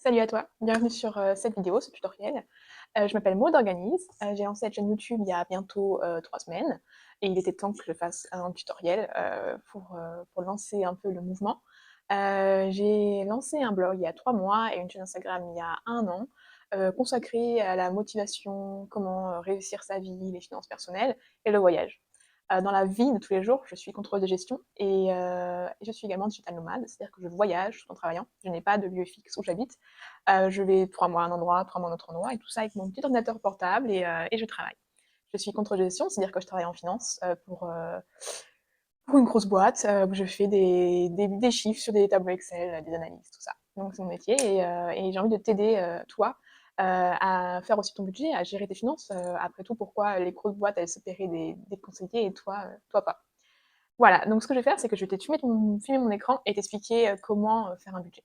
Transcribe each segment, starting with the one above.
Salut à toi, bienvenue sur cette vidéo, ce tutoriel. Je m'appelle Maud Organise, j'ai lancé cette chaîne YouTube il y a bientôt 3 semaines et il était temps que je fasse un tutoriel pour lancer un peu le mouvement. J'ai lancé un blog il y a 3 mois et une chaîne Instagram il y a 1 an, consacrée à la motivation, comment réussir sa vie, les finances personnelles et le voyage. Dans la vie de tous les jours, je suis contrôleuse de gestion et je suis également digital nomade, c'est-à-dire que je voyage tout en travaillant. Je n'ai pas de lieu fixe où j'habite. Je vais 3 mois à un endroit, 3 mois à un autre endroit, et tout ça avec mon petit ordinateur portable et je travaille. Je suis contrôleuse de gestion, c'est-à-dire que je travaille en finance pour une grosse boîte où je fais des chiffres sur des tableaux Excel, des analyses, tout ça. Donc c'est mon métier et j'ai envie de t'aider, toi, à faire aussi ton budget, à gérer tes finances. Après tout, pourquoi les grosses boîtes, elles se paieraient des conseillers et toi pas. Voilà, donc ce que je vais faire, c'est que je vais te filmer mon écran et t'expliquer comment faire un budget.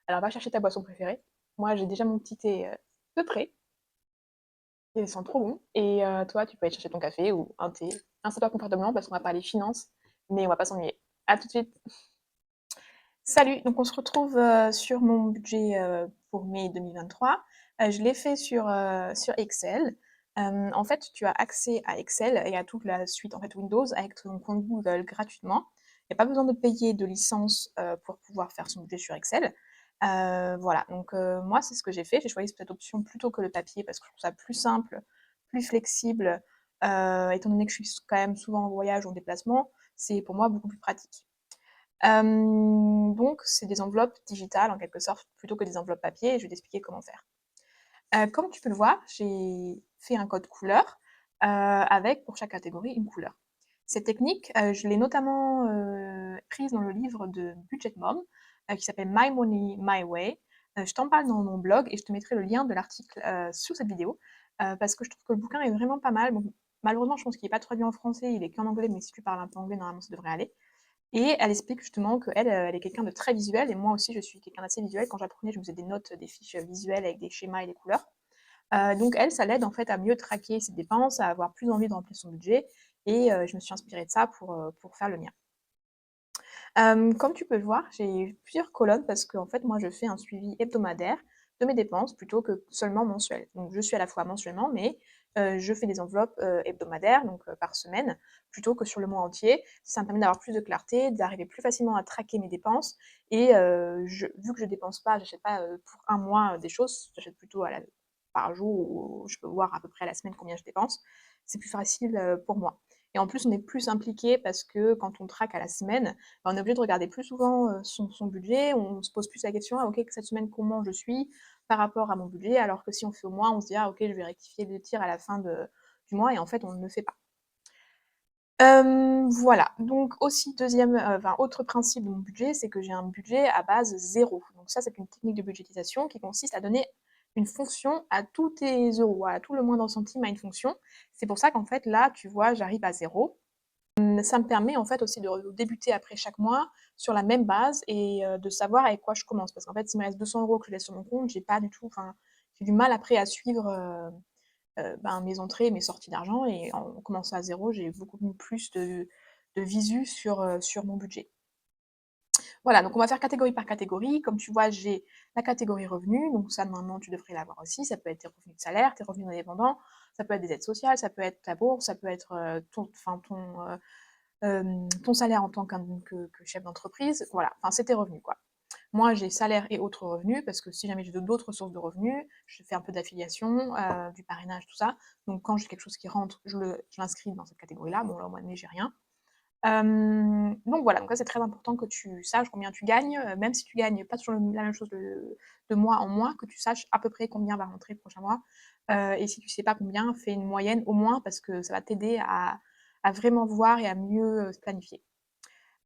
Alors va chercher ta boisson préférée. Moi, j'ai déjà mon petit thé de prêt, il sent trop bon. Et toi, tu peux aller chercher ton café ou un thé. Installe-toi confortablement parce qu'on va parler finances, mais on va pas s'ennuyer. À tout de suite. Salut, donc on se retrouve sur mon budget pour mai 2023. Je l'ai fait sur Excel. En fait, tu as accès à Excel et à toute la suite en fait, Windows avec ton compte Google gratuitement. Il n'y a pas besoin de payer de licence pour pouvoir faire son budget sur Excel. Voilà, donc moi, c'est ce que j'ai fait. J'ai choisi cette option plutôt que le papier parce que je trouve ça plus simple, plus flexible. Étant donné que je suis quand même souvent en voyage ou en déplacement, c'est pour moi beaucoup plus pratique. Donc c'est des enveloppes digitales en quelque sorte, plutôt que des enveloppes papier et je vais t'expliquer comment faire. Comme tu peux le voir, j'ai fait un code couleur, avec pour chaque catégorie une couleur. Cette technique, je l'ai notamment, prise dans le livre de Budget Mom, qui s'appelle My Money My Way. Je t'en parle dans mon blog et je te mettrai le lien de l'article, sous cette vidéo, parce que je trouve que le bouquin est vraiment pas mal. Bon, malheureusement, je pense qu'il est pas traduit en français, il est qu'en anglais, mais si tu parles un peu anglais, normalement ça devrait aller. Et elle explique justement qu'elle, elle est quelqu'un de très visuel, et moi aussi je suis quelqu'un d'assez visuel. Quand j'apprenais, je me faisais des notes, des fiches visuelles avec des schémas et des couleurs. Donc elle, ça l'aide en fait à mieux traquer ses dépenses, à avoir plus envie de remplir son budget, et je me suis inspirée de ça pour faire le mien. Comme tu peux le voir, j'ai plusieurs colonnes parce qu'en fait, moi, je fais un suivi hebdomadaire de mes dépenses plutôt que seulement mensuel. Donc je suis à la fois mensuellement, mais je fais des enveloppes hebdomadaires, donc par semaine, plutôt que sur le mois entier. Ça me permet d'avoir plus de clarté, d'arriver plus facilement à traquer mes dépenses. Et vu que je dépense pas, j'achète pas pour un mois des choses, j'achète plutôt par jour, où je peux voir à peu près à la semaine combien je dépense. C'est plus facile pour moi. Et en plus, on est plus impliqué parce que quand on traque à la semaine, bah, on est obligé de regarder plus souvent son budget, on se pose plus la question, ah, ok, cette semaine, comment je suis par rapport à mon budget, alors que si on fait au mois, on se dit, ah ok, je vais rectifier le tir à la fin du mois, et en fait, on ne le fait pas. Voilà, donc aussi deuxième, enfin autre principe de mon budget, c'est que j'ai un budget à base zéro. Donc ça, c'est une technique de budgétisation qui consiste à donner une fonction à tous tes euros, à tout le moindre centime à une fonction. C'est pour ça qu'en fait, là, tu vois, j'arrive à zéro. Ça me permet en fait aussi de débuter après chaque mois sur la même base et de savoir avec quoi je commence. Parce qu'en fait, s'il me reste 200 euros que je laisse sur mon compte, j'ai pas du tout, enfin, j'ai du mal après à suivre ben, mes entrées, mes sorties d'argent, et en commençant à zéro, j'ai beaucoup plus de visu sur mon budget. Voilà, donc on va faire catégorie par catégorie. Comme tu vois, j'ai la catégorie revenus, donc ça, normalement, tu devrais l'avoir aussi. Ça peut être tes revenus de salaire, tes revenus indépendants, ça peut être des aides sociales, ça peut être ta bourse, ça peut être ton salaire en tant que chef d'entreprise. Voilà, enfin, c'est tes revenus, quoi. Moi, j'ai salaire et autres revenus, parce que si jamais j'ai d'autres sources de revenus, je fais un peu d'affiliation, du parrainage, tout ça. Donc quand j'ai quelque chose qui rentre, je l'inscris dans cette catégorie-là. Bon, là, au mois de mai, j'ai rien. Donc voilà, donc ça c'est très important que tu saches combien tu gagnes, même si tu gagnes pas toujours la même chose de mois en mois, que tu saches à peu près combien va rentrer le prochain mois. Et si tu sais pas combien, fais une moyenne au moins, parce que ça va t'aider à vraiment voir et à mieux se planifier.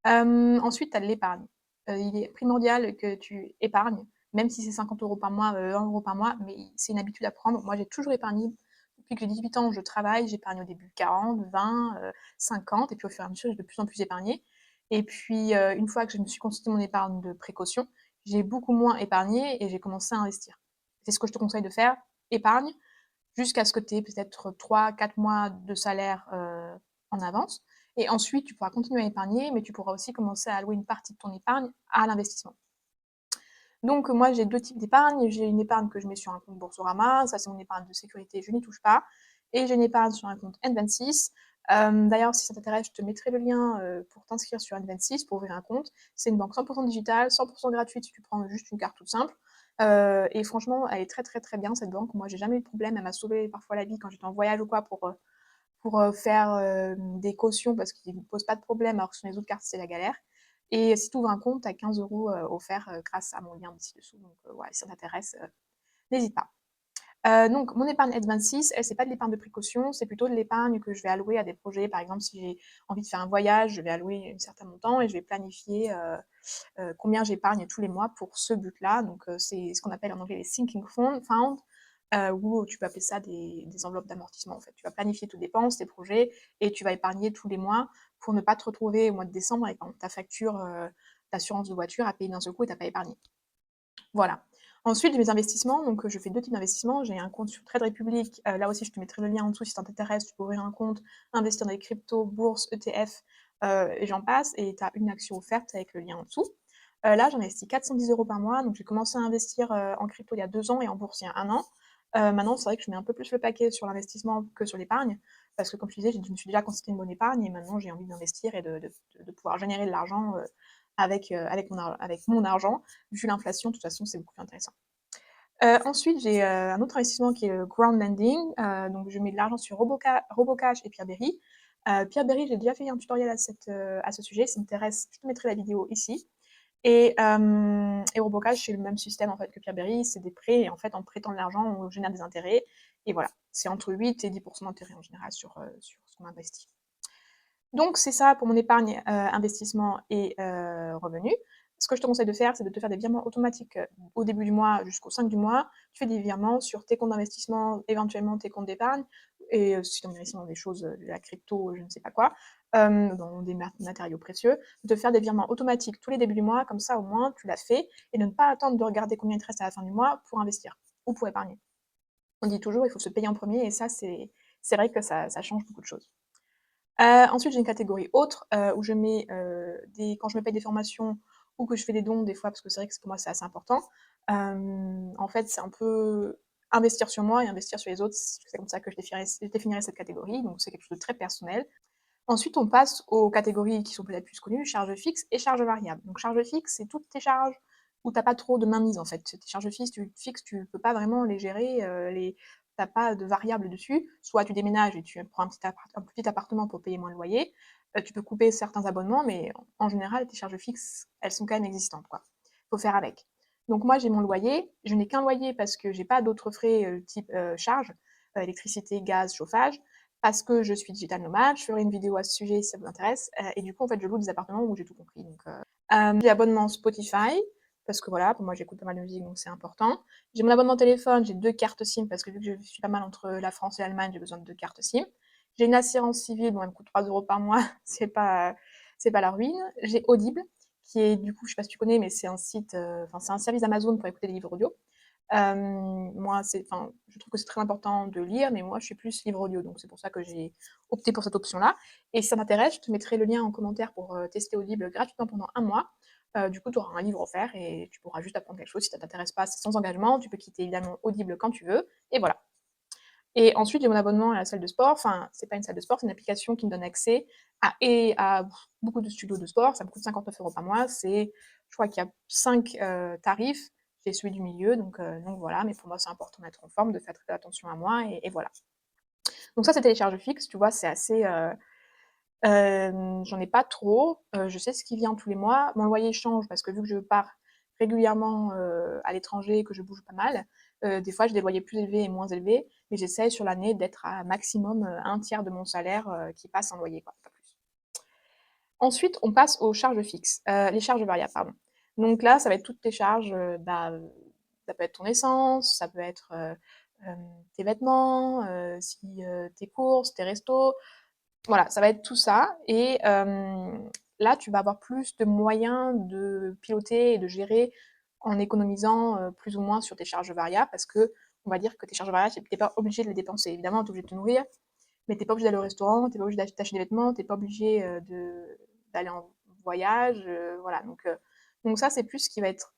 Ensuite, tu as l'épargne. Il est primordial que tu épargnes, même si c'est 50 euros par mois, 1 euro par mois, mais c'est une habitude à prendre. Moi, j'ai toujours épargné. Depuis que j'ai 18 ans, je travaille, j'épargne au début 40, 20, 50, et puis au fur et à mesure, j'ai de plus en plus épargné. Et puis, une fois que je me suis constitué mon épargne de précaution, j'ai beaucoup moins épargné et j'ai commencé à investir. C'est ce que je te conseille de faire, épargne, jusqu'à ce que tu aies peut-être 3, 4 mois de salaire en avance. Et ensuite, tu pourras continuer à épargner, mais tu pourras aussi commencer à allouer une partie de ton épargne à l'investissement. Donc moi, j'ai 2 types d'épargne. J'ai une épargne que je mets sur un compte Boursorama, ça c'est mon épargne de sécurité, je n'y touche pas. Et j'ai une épargne sur un compte N26. D'ailleurs, si ça t'intéresse, je te mettrai le lien pour t'inscrire sur N26, pour ouvrir un compte. C'est une banque 100% digitale, 100% gratuite si tu prends juste une carte toute simple. Et franchement, elle est très très très bien cette banque. Moi, j'ai jamais eu de problème. Elle m'a sauvé parfois la vie quand j'étais en voyage ou quoi pour faire des cautions parce qu'ils ne posent pas de problème, alors que sur les autres cartes, c'est la galère. Et si tu ouvres un compte, tu as 15 euros offerts grâce à mon lien ci-dessous. Donc, voilà, si ça t'intéresse, n'hésite pas. Donc, mon épargne N26, elle, c'est pas de l'épargne de précaution, c'est plutôt de l'épargne que je vais allouer à des projets. Par exemple, si j'ai envie de faire un voyage, je vais allouer un certain montant et je vais planifier combien j'épargne tous les mois pour ce but-là. Donc, c'est ce qu'on appelle en anglais les sinking funds, ou tu peux appeler ça des enveloppes d'amortissement. En fait, tu vas planifier tes dépenses, tes projets, et tu vas épargner tous les mois pour ne pas te retrouver au mois de décembre avec ta facture d'assurance de voiture à payer d'un seul coup et tu n'as pas épargné. Voilà. Ensuite, j'ai mes investissements. Donc, je fais 2 types d'investissements. J'ai un compte sur Trade Republic. Là aussi, je te mettrai le lien en dessous si ça t'intéresse. Tu peux ouvrir un compte, investir dans les cryptos, bourses, ETF, et j'en passe. Et tu as une action offerte avec le lien en dessous. Là, j'investis 410 euros par mois. Donc, j'ai commencé à investir en crypto il y a 2 ans et en bourse il y a 1 an. Maintenant, c'est vrai que je mets un peu plus le paquet sur l'investissement que sur l'épargne. Parce que, comme je disais, je me suis déjà constitué une bonne épargne et maintenant, j'ai envie d'investir et de pouvoir générer de l'argent avec mon argent. Vu l'inflation, de toute façon, c'est beaucoup plus intéressant. Ensuite, j'ai un autre investissement qui est le ground lending. Donc, je mets de l'argent sur Robocash et Pierre-Berry. Pierre-Berry, j'ai déjà fait un tutoriel à ce sujet. Si ça t'intéresse, je te mettrai la vidéo ici. Et Robocash, c'est le même système en fait que Pierre-Berry, c'est des prêts, et en fait, en prêtant de l'argent, on génère des intérêts. Et voilà, c'est entre 8 et 10% d'intérêt en général sur ce qu'on investit. Donc, c'est ça pour mon épargne, investissement et revenus. Ce que je te conseille de faire, c'est de te faire des virements automatiques au début du mois jusqu'au 5 du mois. Tu fais des virements sur tes comptes d'investissement, éventuellement tes comptes d'épargne, et si tu investis dans des choses, de la crypto, je ne sais pas quoi, dans des matériaux précieux, de faire des virements automatiques tous les débuts du mois, comme ça au moins tu l'as fait, et de ne pas attendre de regarder combien il te reste à la fin du mois pour investir ou pour épargner. On dit toujours, il faut se payer en premier, et ça, c'est vrai que ça change beaucoup de choses. Ensuite, j'ai une catégorie autre où je mets quand je me paye des formations ou que je fais des dons des fois, parce que c'est vrai que pour moi c'est assez important. En fait, c'est un peu investir sur moi et investir sur les autres. C'est comme ça que je définirais cette catégorie. Donc, c'est quelque chose de très personnel. Ensuite, on passe aux catégories qui sont peut-être plus connues, charges fixes et charges variables. Donc, charges fixes, c'est toutes tes charges où tu n'as pas trop de mainmise en fait. Tes charges fixes, tu ne peux pas vraiment les gérer, t'as pas de variable dessus. Soit tu déménages et tu prends un petit appartement pour payer moins le loyer. Tu peux couper certains abonnements, mais en général, tes charges fixes, elles sont quand même existantes, quoi. Faut faire avec. Donc moi, j'ai mon loyer. Je n'ai qu'un loyer parce que j'ai pas d'autres frais type charges, électricité, gaz, chauffage, parce que je suis digital nomade. Je ferai une vidéo à ce sujet si ça vous intéresse. Et du coup, en fait, je loue des appartements où j'ai tout compris. Donc, j'ai abonnement Spotify, parce que voilà, pour moi, j'écoute pas mal de musique, donc c'est important. J'ai mon abonnement téléphone, j'ai 2 cartes SIM, parce que vu que je suis pas mal entre la France et l'Allemagne, j'ai besoin de 2 cartes SIM. J'ai une assurance civile, bon, elle me coûte 3 euros par mois, c'est pas la ruine. J'ai Audible, qui est du coup, je sais pas si tu connais, mais c'est un site, enfin, c'est un service Amazon pour écouter des livres audio. Moi, je trouve que c'est très important de lire, mais moi, je suis plus livre audio, donc c'est pour ça que j'ai opté pour cette option-là. Et si ça t'intéresse, je te mettrai le lien en commentaire pour tester Audible gratuitement pendant 1 mois. Du coup, tu auras un livre offert et tu pourras juste apprendre quelque chose. Si ça t'intéresse pas, c'est sans engagement. Tu peux quitter évidemment Audible quand tu veux. Et voilà. Et ensuite, j'ai mon abonnement à la salle de sport. Enfin, c'est pas une salle de sport, c'est une application qui me donne accès à beaucoup de studios de sport. Ça me coûte 59 euros par mois. Je crois qu'il y a 5 tarifs. J'ai celui du milieu, donc voilà. Mais pour moi, c'est important d'être en forme, de faire très attention à moi, et voilà. Donc ça, c'était les charges fixes. Tu vois, c'est assez. J'en ai pas trop. Je sais ce qui vient tous les mois. Mon loyer change parce que vu que je pars régulièrement à l'étranger, que je bouge pas mal, des fois j'ai des loyers plus élevés et moins élevés, mais j'essaie sur l'année d'être à maximum un tiers de mon salaire qui passe en loyer, quoi, pas plus. Ensuite, on passe aux charges fixes, les charges variables, pardon. Donc là, ça va être toutes tes charges, ça peut être ton essence, ça peut être tes vêtements, si, tes courses, tes restos, voilà, ça va être tout ça. Et là, tu vas avoir plus de moyens de piloter et de gérer en économisant plus ou moins sur tes charges variables, parce que on va dire que tes charges variables, tu n'es pas obligé de les dépenser. Évidemment, tu es obligé de te nourrir, mais tu n'es pas obligé d'aller au restaurant, tu n'es pas obligé d'acheter des vêtements, tu n'es pas obligé d'aller en voyage. Voilà, donc ça, c'est plus ce qui va être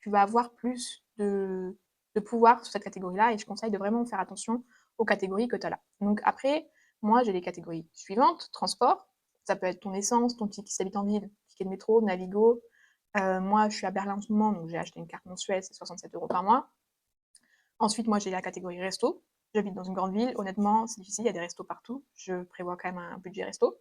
tu vas avoir plus de pouvoir sur cette catégorie-là et je conseille de vraiment faire attention aux catégories que tu as là. Donc après, moi, j'ai les catégories suivantes. Transport, ça peut être ton essence, ton ticket si tu habites en ville, ticket de métro, Navigo. Moi, je suis à Berlin en ce moment, donc j'ai acheté une carte mensuelle, c'est 67 € par mois. Ensuite, moi, j'ai la catégorie resto. J'habite dans une grande ville. Honnêtement, c'est difficile, il y a des restos partout. Je prévois quand même un budget resto.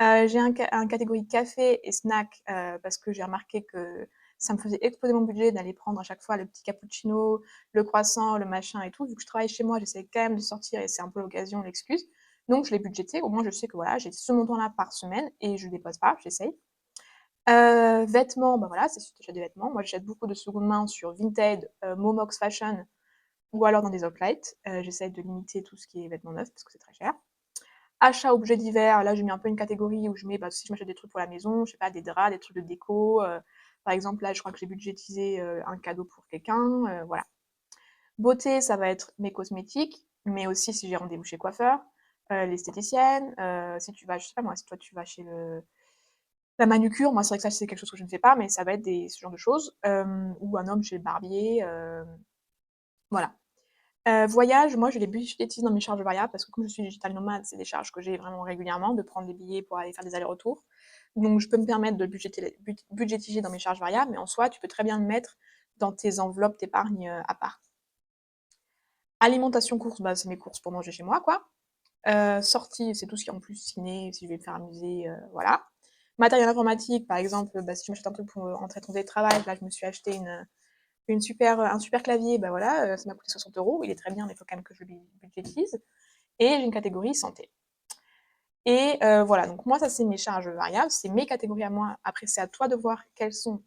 J'ai un catégorie café et snack parce que j'ai remarqué que ça me faisait exploser mon budget d'aller prendre à chaque fois le petit cappuccino, le croissant, le machin et tout. Vu que je travaille chez moi, j'essaie quand même de sortir et c'est un peu l'occasion, l'excuse. Donc je l'ai budgété. Au moins, je sais que voilà, j'ai ce montant-là par semaine et je ne dépasse pas, j'essaye. Vêtements, bah voilà, c'est si tu achètes des vêtements. Moi, j'achète beaucoup de seconde main sur Vinted, Momox Fashion ou alors dans des Hoplite. J'essaie de limiter tout ce qui est vêtements neufs parce que c'est très cher. Achat objets divers, là j'ai mis un peu une catégorie où je mets, bah, si je m'achète des trucs pour la maison, je sais pas, des draps, des trucs de déco. Par exemple, là je crois que j'ai budgétisé un cadeau pour quelqu'un, voilà. Beauté, ça va être mes cosmétiques, mais aussi si j'ai rendez-vous chez coiffeur, l'esthéticienne, si tu vas, je sais pas moi, si toi tu vas chez la manucure, moi c'est vrai que ça c'est quelque chose que je ne fais pas, mais ça va être ce genre de choses, ou un homme chez le barbier, voilà. Voyage, moi je les budgétise dans mes charges variables parce que comme je suis digital nomade, c'est des charges que j'ai vraiment régulièrement, de prendre des billets pour aller faire des allers-retours. Donc je peux me permettre de budgétiser dans mes charges variables, mais en soi, tu peux très bien le mettre dans tes enveloppes d'épargne à part. Alimentation, courses, bah, c'est mes courses pour manger chez moi, quoi. Sorties, c'est tout ce qui est en plus ciné, si je vais me faire amuser, voilà. Matériel informatique, par exemple, bah, si je m'achète un truc pour entrer en télétravail, là je me suis acheté un super clavier, bah voilà, ça m'a coûté 60 €. Il est très bien, mais il faut quand même que je le budgétise. Et j'ai une catégorie santé. Et voilà, donc moi, ça, c'est mes charges variables, c'est mes catégories à moi. Après, c'est à toi de voir quelles sont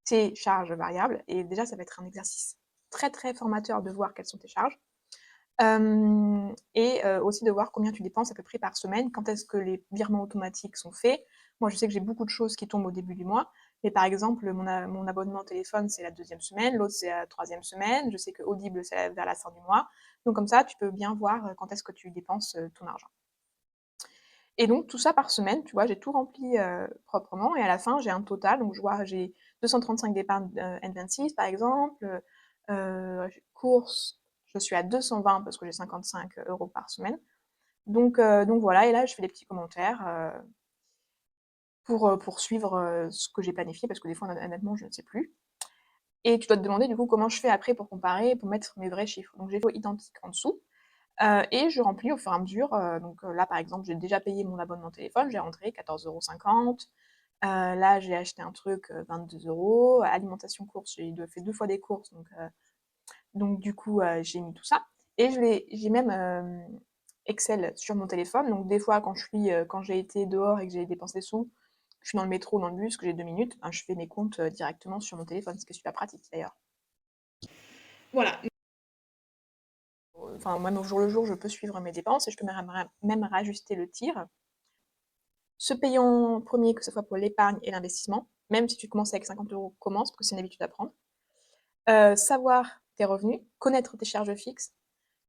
tes charges variables. Et déjà, ça va être un exercice très, très formateur de voir quelles sont tes charges. Et aussi de voir combien tu dépenses à peu près par semaine, quand est-ce que les virements automatiques sont faits. Moi, je sais que j'ai beaucoup de choses qui tombent au début du mois, mais par exemple, mon abonnement au téléphone, c'est la 2e semaine, l'autre, c'est la 3e semaine. Je sais que Audible, c'est vers la fin du mois. Donc comme ça, tu peux bien voir quand est-ce que tu dépenses ton argent. Et donc tout ça par semaine, tu vois, j'ai tout rempli proprement et à la fin, j'ai un total. Donc je vois, j'ai 235 d'épargne N26 par exemple. Courses, je suis à 220 parce que j'ai 55 € par semaine. Donc voilà, et là, je fais des petits commentaires pour suivre ce que j'ai planifié parce que des fois, honnêtement, je ne sais plus. Et tu dois te demander du coup comment je fais après pour comparer, pour mettre mes vrais chiffres. Donc j'ai fait identique en dessous. Et je remplis au fur et à mesure. Donc là, par exemple, j'ai déjà payé mon abonnement téléphone, j'ai rentré 14,50 €. Là, j'ai acheté un truc, 22 €. Alimentation courses, j'ai fait 2 fois des courses, donc du coup, j'ai mis tout ça. Et j'ai même Excel sur mon téléphone. Donc des fois, quand j'ai été dehors et que j'ai dépensé des sous, je suis dans le métro ou dans le bus, que j'ai 2 minutes, ben, je fais mes comptes directement sur mon téléphone, ce qui est super pratique d'ailleurs. Voilà. Enfin, même au jour le jour, je peux suivre mes dépenses et je peux même rajuster le tir. Se payer en premier, que ce soit pour l'épargne et l'investissement, même si tu commences avec 50 €, commence, parce que c'est une habitude à prendre. Savoir tes revenus, connaître tes charges fixes,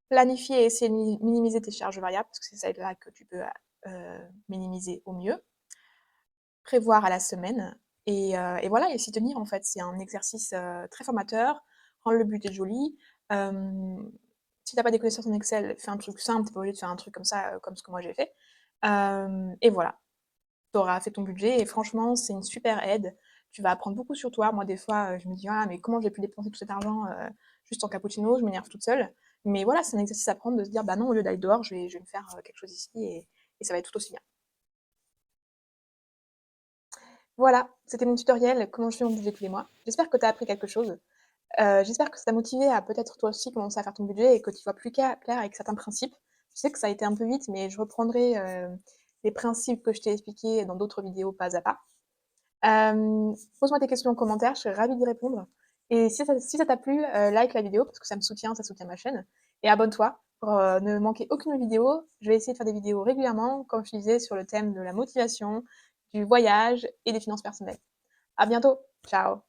planifier et essayer de minimiser tes charges variables, parce que c'est celle-là que tu peux minimiser au mieux. Prévoir à la semaine, et voilà, et s'y tenir en fait. C'est un exercice très formateur, rendre le budget joli. Si t'as pas des connaissances en Excel, fais un truc simple, t'es pas obligé de faire un truc comme ça, comme ce que moi j'ai fait. Et voilà. Tu auras fait ton budget et franchement, c'est une super aide. Tu vas apprendre beaucoup sur toi. Moi, des fois, je me dis: «Ah mais comment j'ai pu dépenser tout cet argent, juste en cappuccino?» Je m'énerve toute seule. Mais voilà, c'est un exercice à prendre de se dire: «Bah non, au lieu d'aller dehors, je vais me faire, quelque chose ici et ça va être tout aussi bien». Voilà, c'était mon tutoriel, comment je fais mon budget tous les mois. J'espère que tu as appris quelque chose. J'espère que ça t'a motivé à peut-être toi aussi commencer à faire ton budget et que tu vois plus clair avec certains principes. Je sais que ça a été un peu vite, mais je reprendrai, les principes que je t'ai expliqués dans d'autres vidéos pas à pas. Pose-moi tes questions en commentaire, je serai ravie d'y répondre. Et si ça t'a plu, like la vidéo parce que ça soutient ma chaîne. Et abonne-toi pour ne manquer aucune vidéo. Je vais essayer de faire des vidéos régulièrement, comme je te disais, sur le thème de la motivation, du voyage et des finances personnelles. À bientôt, ciao!